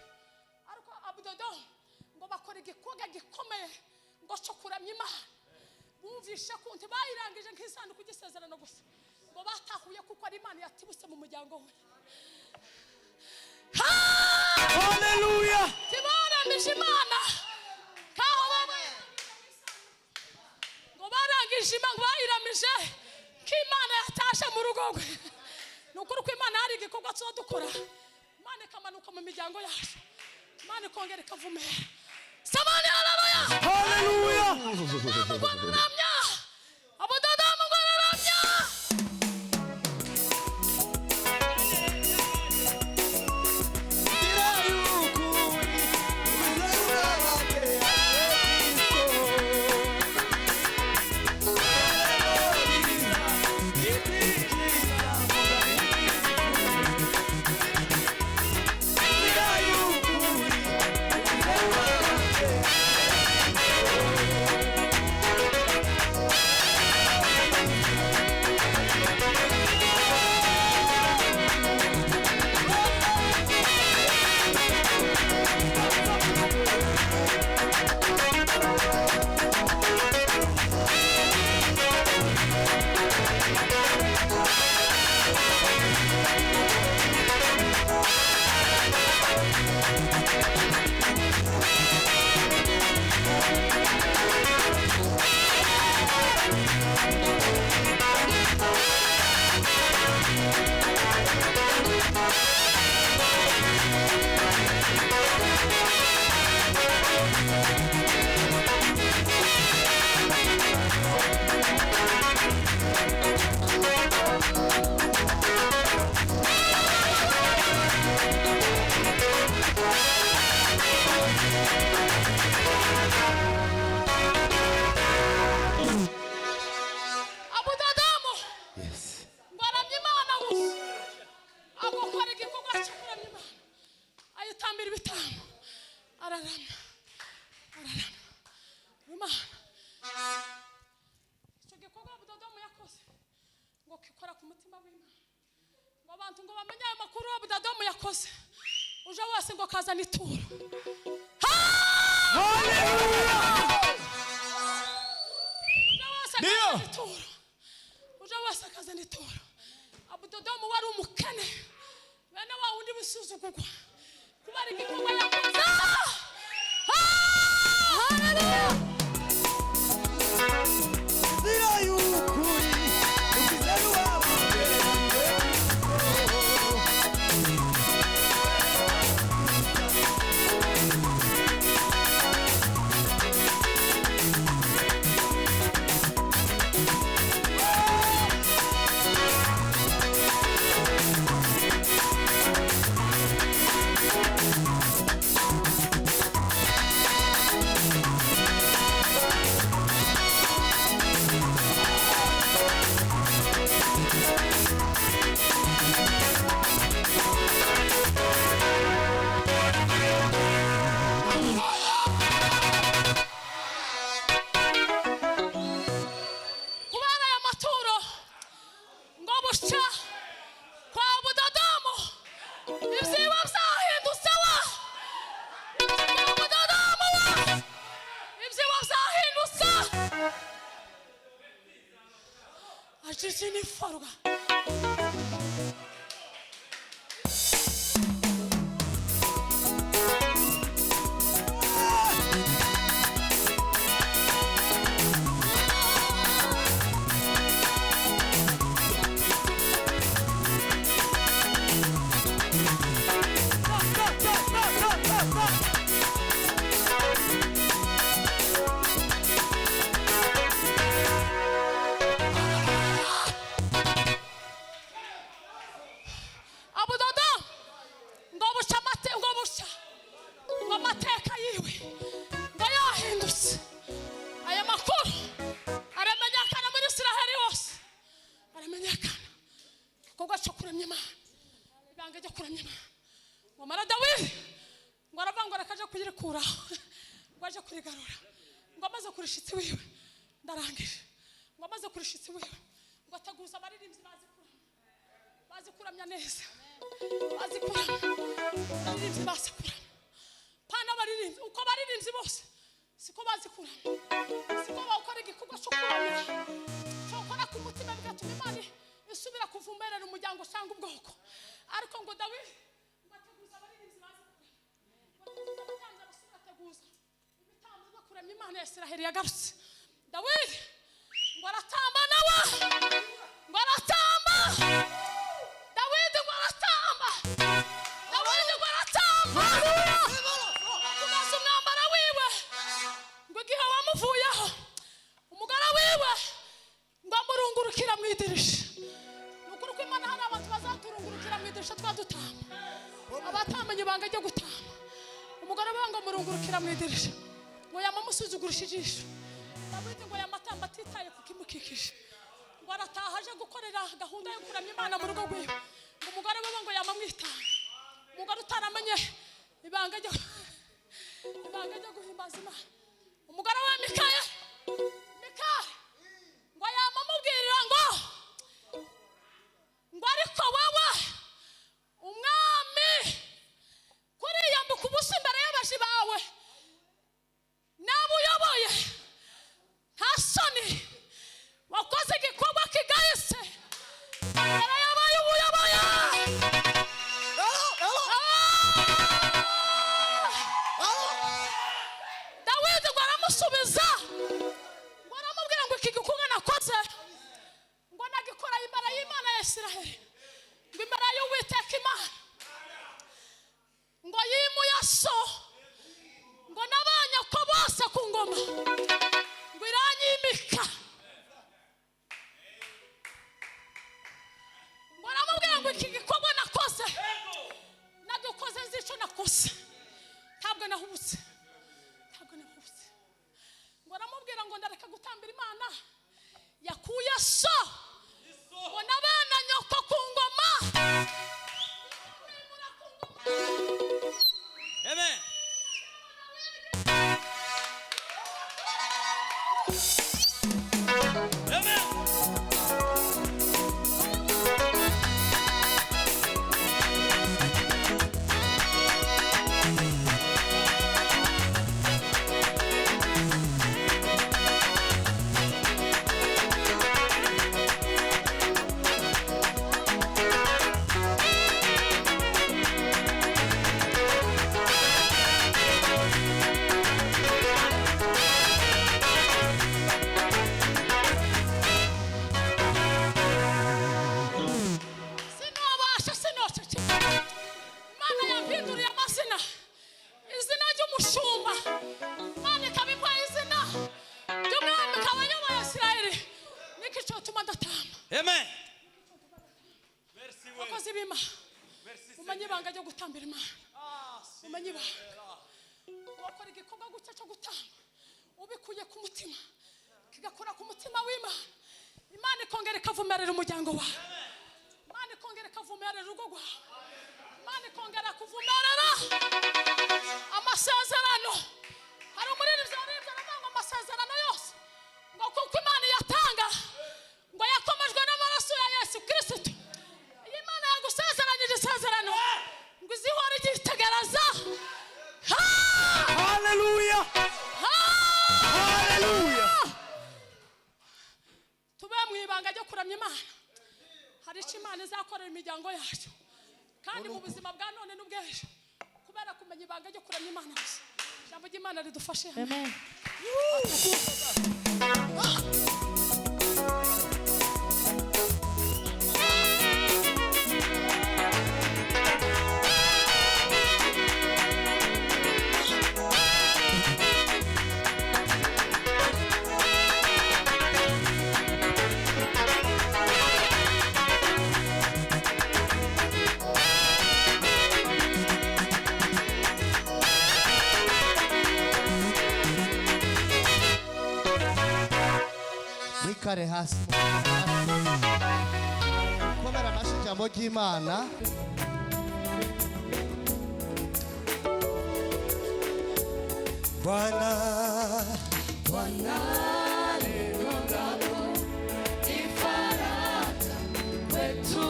ariko Budodomu ngo bakora igikorwa gikomeye ngo cyo kuramya Imana. Bumvisha ko ntibayirangije nk'isanduku ry'isezerano gusa, ngo batahuye kuko ari Imana yatibutse mu muryango we. Haleluya. Tibarangije Imana kaho ngo barangije Imana, ngo bayiramije ko Imana yatashe mu rugo rwe. Ni ukuri ko Imana hari igikorwa cyo dukora, Imana ikamanuka mu miryango yacu, Imana ikongera ikavumera. Samani haleluya Haleluya. ngo araramya Budodomu ngo araramya. n'ibitanu ararama Imana icyo gikorwa Budodomu yakoze ngo kikora ku mutima w'Imana ngo abantu ngo bamenye ayo makuru Budodomu yakoze uje wese ngo kazana ituro uje wese kazana ituro Budodomu wari umukene bene wa wundi bisuzugurwa kubera igikorwa yakoze haleluya Zira y'ukuri ukizera wawe Ajijini faruga Israheli yagarutse Dawidi ngo aratamba nawe ngo aratamba Dawidi ngo aratamba kumaze umwambaro wiwe ngo igihe wamuvuyeho umugara wiwe ngo amurungurukira mu idirisha nukuri ko Imana hari abantu bazaturungurukira mu idirisha twadutamba abatamenye ibanga ryo gutamba umugara we ngo amurungurukira mu idirisha ngo yamamusuzugurishije ijisho Dawidi ngo yamatamba atitaye ku kimukikije ngo arataha aje gukorera gahunda yo kuramya Imana mu rugo rwiwe ngo umugore we ngo yamamwitanga umugore utaramenye ibanga ryo guhimbaza Imana umugore we Mikaya ngo yamamubwirira ngo ariko wewe umwami kuriyambuka ubusa imbere y'abaji bawe nabo uyoboye nta soni wakoze igikorwa kigayitse imbere y'abaye ubuyoboye Dawidi ngo aramusubiza ngo aramubwira ngo iki gikorwa nakoze ngo nagikora imbere y'Imana ya Israheli ngo imbere y'Uwiteka Imana ngo yimuye so ngo nabanya ko bose ku ngoma ngo iranyimika ngo aramubwira ngo iki gikorwa nakoze nagikoze nzi icyo nakoze ntabwo nahubutse ngo aramubwira ngo ndareka gutambira Imana yakuye so ngo nabana nyoko ku ngoma Amen. abakozi b'Imana umenye ibanga ryo gutambira Imana. Umenye ibanga wakora igikorwa gutya cyo gutamba ubikuye ku mutima kigakora ku mutima w'Imana. Imana ikongera ikavumerera umuryango wawe. Imana ikongera ikavumerera urugo rwawe. Imana ikongera kuvumerera amasezerano. Hari umuririmbyi waririmbye aravuga ngo amasezerano yose ngo kuko Imana yatanga ngo yakomejwe n'amaraso ya Yesu Kristo. Iyi Imana yagusezeranyije isezerano ngo izihora igitegereza. Hallelujah. Hallelujah. Tube mu ibanga ryo kuramya Imana. Hari icyo Imana izakorera imiryango yacu kandi mu buzima bwa none n'ubw'ejo kubera kumenya ibanga ryo kuramya Imana gusa. Ijambo ry'Imana ridufashe. Amen. Mwikare hasi komera amashyi ijambo ry'Imana. Bwana neno lako ni faraja kwetu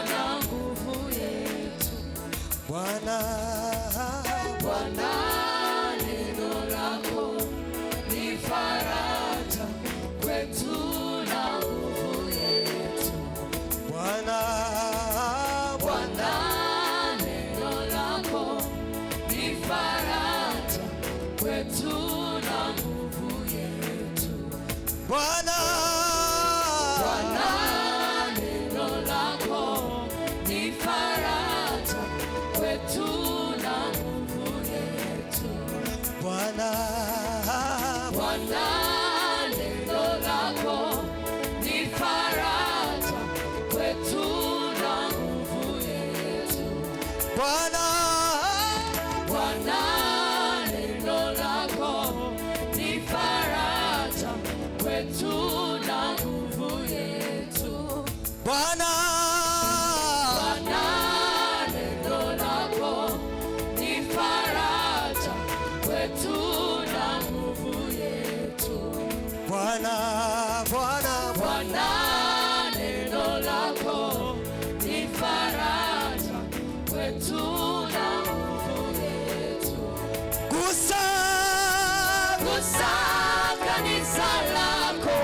na nguvu yetu. Bwana Neno lako ni faraja kwetu na nguvu yetu. Bwana Neno lako ni faraja kwetu na nguvu yetu. Bwana Neno lako ni faraja kwetu na nguvu yetu. Bwana Neno lako ni faraja kwetu na nguvu yetu. Bwana Neno lako ni faraja kwetu na nguvu yetu. Bwana Neno lako ni faraja kwetu na nguvu yetu. Bwana Neno lako ni faraja kwetu na nguvu yetu. gusa Kanisa lako,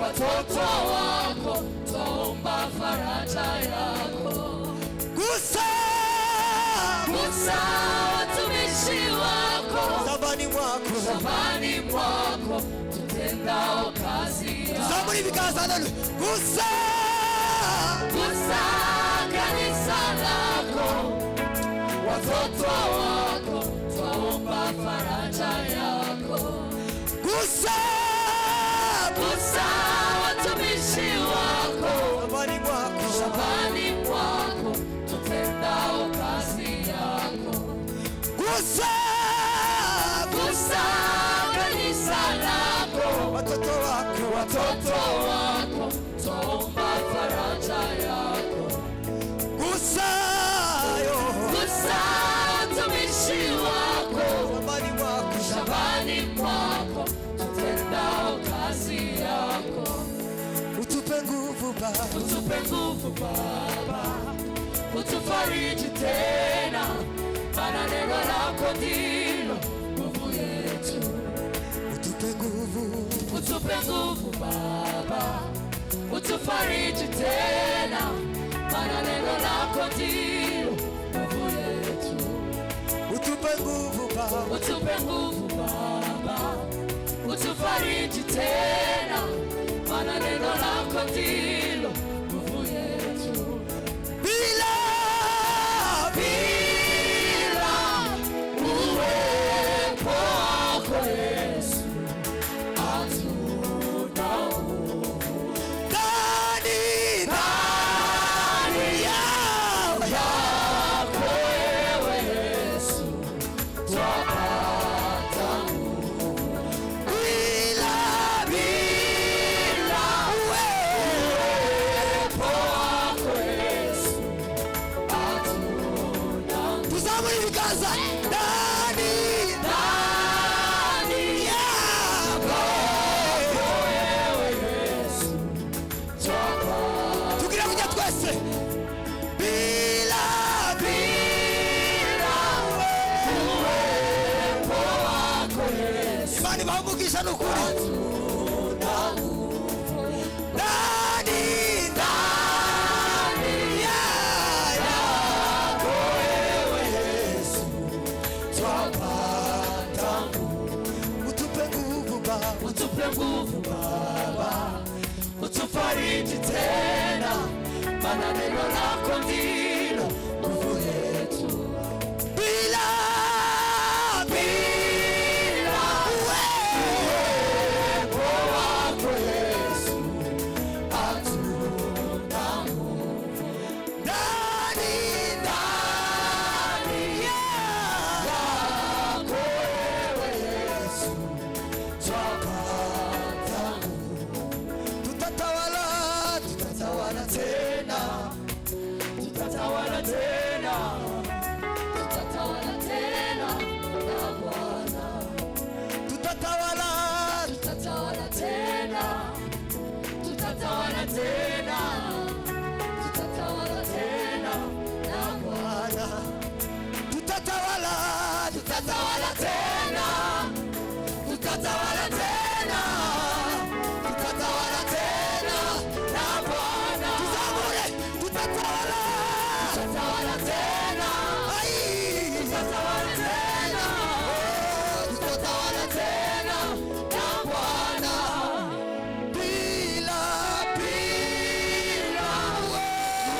watoto wako, twaomba faraja yako. gusa Watumishi wako, zabani mwako shambani mwako, tutendao kazi yako. zaburi vikazana gusa Kanisa lako, watoto wako, twaomba faraja yako. gusa Watumishi wako, zabani mwako shambani mwako, tutendao kazi yako. gusa Kanisa lako, watoto wako twaomba faraja yako. gusa yo Watumishi wako, zabani mwako shambani mwako, tutendao kazi yako. utupe nguvu Baba Utupe nguvu Baba, utufariji tena, maana neno lako ndilo nguvu yetu. utupe nguvu Utupe nguvu Baba, utufariji tena, maana neno lako ndilo nguvu yetu. utupe nguvu Baba Utupe nguvu Baba, utufariji tena, maana neno lako ndilo nguvu yetu. bila Uwepo wako Yesu, hatuna nguvu. ndani Imana ibamugisha n'ukuri. Ndani ndani yako wewe Yesu twapata nguvu. Utupe nguvu Baba, utupe nguvu Baba, utufariji tena, maana neno lako ndilo nguvu yetu. bila Uwepo wako Yesu hatuna nguvu. ndani Ndani yako wewe Yesu twapata nguvu. tutatawala, Tutatawala tena, tutatawala tena, tutatawala tena na Bwana. tutatawala, Tutatawala tena, tutatawala tena, tutatawala tena na Bwana. tutatawala, Tutatawala tena, tutatawala tena, tutatawala tena na Bwana. tuzamure, tutatawala. Tutatawala tena, Ai, tutatawala tena, tutatawala tena na Bwana. bila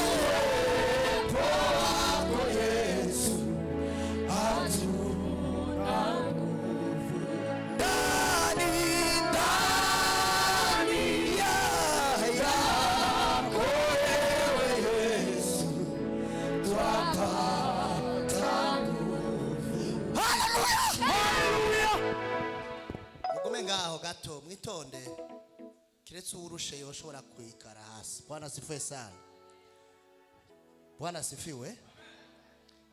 Uwepo wako Yesu hatuna nguvu. ndani Ndani yako wewe Yesu twapata nguvu. haleluya. mugume ngaho gato mwitonde kiretse urushe yoshobora kwikara hasi. Bwana asifiwe sana. Bwana asifiwe.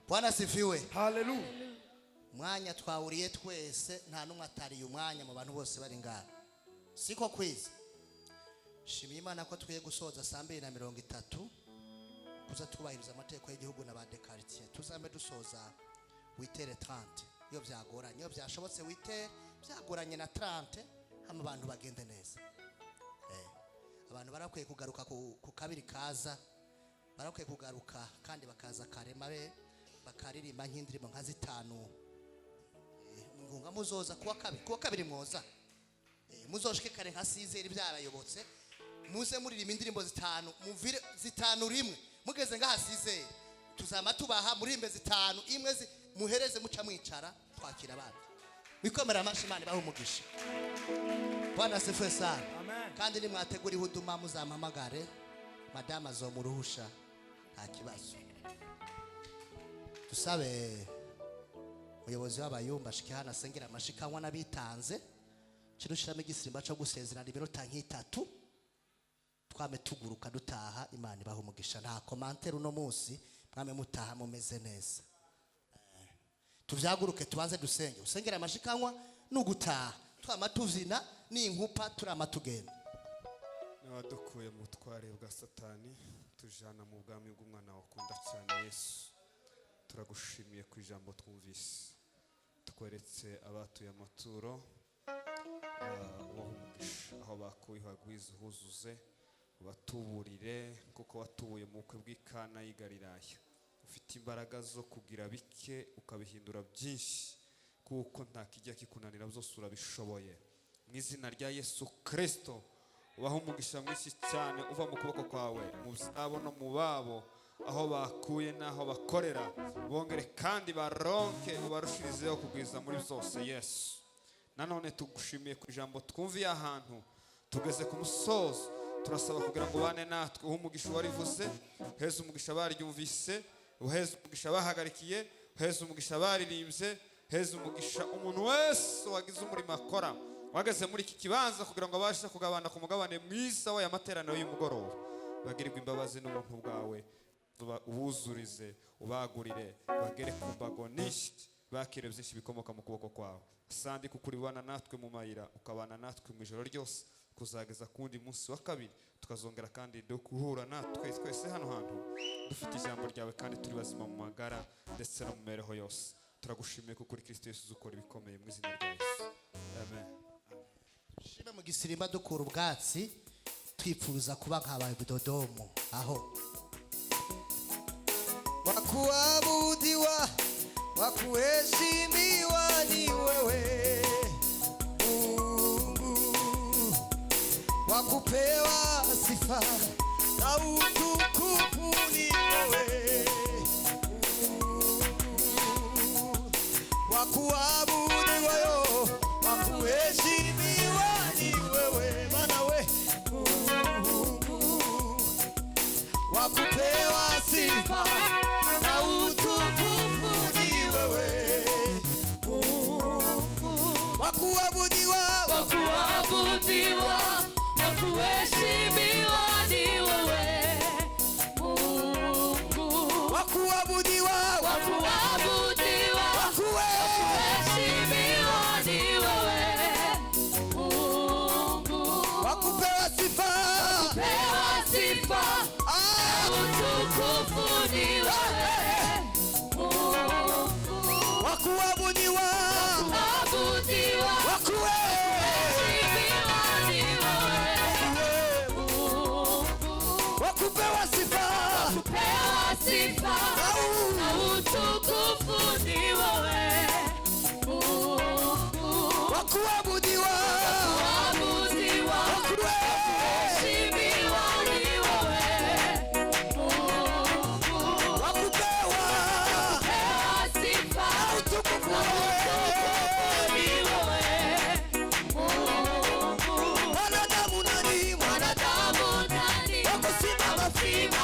Bwana asifiwe. Haleluya. Mwanya twahuriye twese nta numwe atariye umwanya mu bantu bose bari ngaho. Siko kwiza. Shimiye Imana ko twiye gusoza saa 2:30 kuza twubahiriza amategeko y'igihugu na ba de quartier. Tuzambe dusoza witere 30. Iyo byagoranye, iyo byashobotse witere byagoranye na 30 hama abantu bagende neza. Abantu barakwiye kugaruka ku kabiri kaza. Barakwiye kugaruka kandi bakaza karema be bakaririmba nk'indirimbo nka 5. Ngunga muzoza kuwa kabiri mwoza. Muzoshike kare nka sizeri byarayobotse. Muze muririmba indirimbo 5 muvire 5 rimwe. Mugeze ngaha sizeri tuzama tubaha murimbe 5 imwe muhereze muca mwicara twakira abandi. Bikomera amashimane bahumugisha. Bwana asifiwe sana. Kandi nimwategura ihuduma muzampamagare madama azomuruhusha nta kibazo. Tusabe umuyobozi w'abayumba ashike hano asengera amashikanwa n'abitanze kirushiramo igisimba cyo gusezerana iminota nk'itatu twame tuguruka dutaha. Imana ibaha umugisha. Nta commentaire uno munsi mwame mutaha mumeze neza. Tuvyaguruke tubanze dusenge usengera amashikanwa n'ugutaha twama tuzina n'inkupa turama tugenda. Wadukuye mu tware bwa Satani tujana mu bwami bw'umwana wakunda cyane Yesu. Turagushimiye ku ijambo twumvise. Tukweretse abatuye amaturo wahumugisha aho bakuye hagwiza huzuze batuburire kuko watubuye mu bukwe bw'Ikana y'i Galilaya. Ufite imbaraga zo kugira bike ukabihindura byinshi kuko nta kijya kikunanira byose urabishoboye. Mu izina rya Yesu Kristo ubaho umugisha mwinshi cyane uva mu kuboko kwawe mu byabo no mu babo aho bakuye n'aho bakorera bongere kandi baronke ubarushirizeho kugwiza muri byose Yesu. Nanone tugushimiye ku ijambo twumviye ahantu tugeze ku musozo. Turasaba kugira ngo bane natwe umugisha warivuze heza umugisha baryumvise uheza umugisha bahagarikiye uheza umugisha baririmbye heza umugisha umuntu wese wagize umurimo akora wageze muri iki kibanza kugira ngo abashe kugabana ku mugabane mwiza w'aya materaniro y'umugoroba. Bagirirwa imbabazi n'ubuntu bwawe ubuzurize ubagurire bagere ku mbago nyinshi bakire byinshi bikomoka mu kuboko kwawe. Sandi kukuri bana natwe mu mayira ukabana natwe mu ijoro ryose kuzageza kundi munsi wa kabiri tukazongera kandi dukuhura natwe twese hano hantu dufite ijambo ryawe kandi turi bazima mu magara ndetse no mu mibereho yose. Turagushimiye kuko uri Kristo Yesu ukora ibikomeye mu izina rya Yesu. Amen. Shime mu Gisirimba dukura ubwatsi twifuza kuba nkabaye Budodomo aho wakuabudiwa wakuheshimiwa ni wewe Mungu, wakupewa sifa na utukufu ni wewe Mungu, wakuabudiwa yo wakuheshimiwa ni wewe Bwana we Mungu, wakupewa sifa na utukufu ni wewe Mungu, wakuabudiwa Wakuabudiwa na kuheshimiwa ni wewe Mungu. wakuabudiwa Wakuabudiwa na kuheshimiwa ni wewe Mungu. wakupewa sifa Pewa sifa na utukufu ni wewe Mungu. wakuabudiwa Wakuabudiwa na kuheshimiwa ni wewe Mungu. wakupewa sifa Pewa sifa na utukufu ni wewe Mungu. wakuabudiwa Wakuabudiwa na kuheshimiwa ni wewe Mungu. wakupewa Pewa sifa utukufu na utukufu ni wewe Mungu. mwanadamu nani Mwanadamu nani wakusimama simama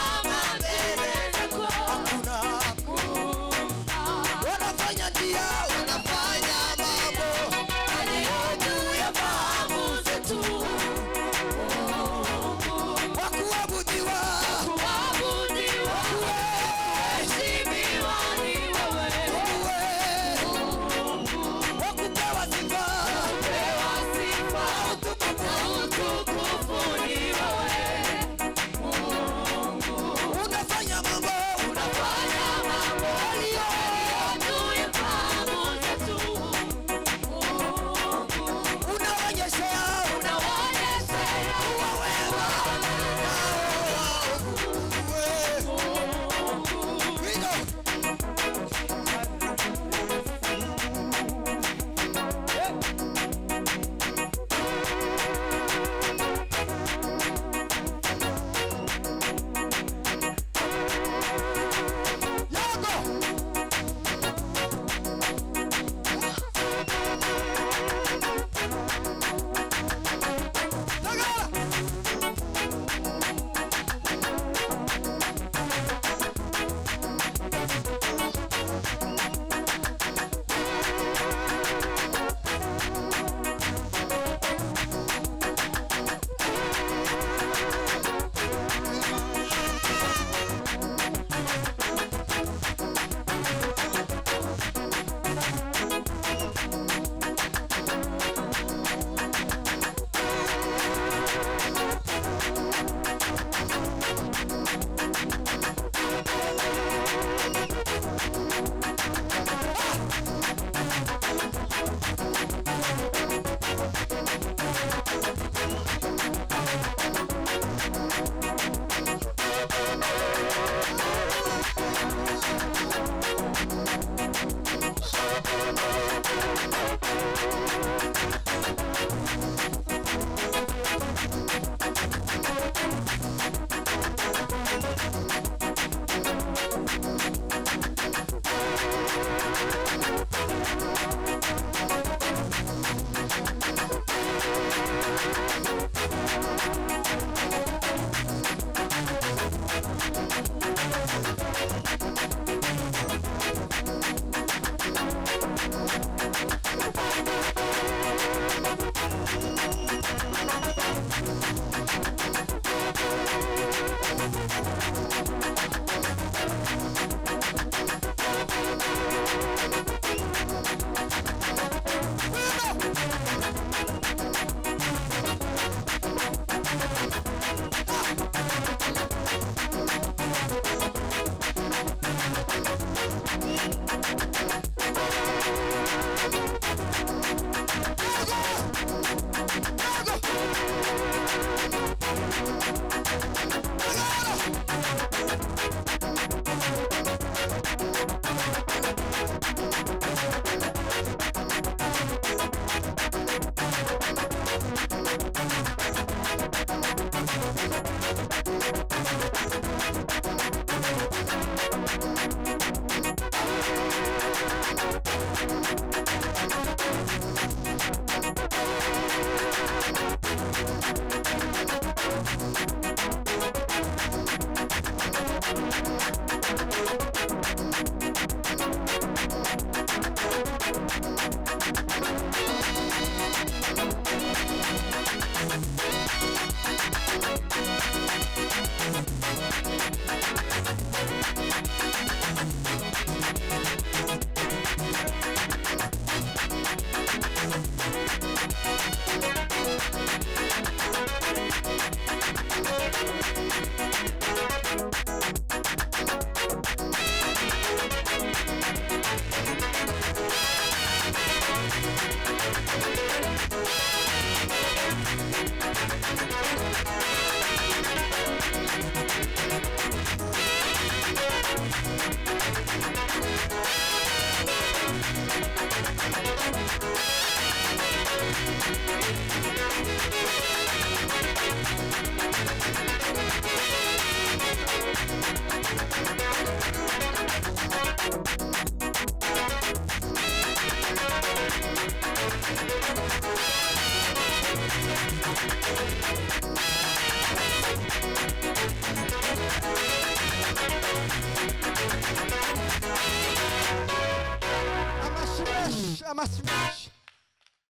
amashyi menshi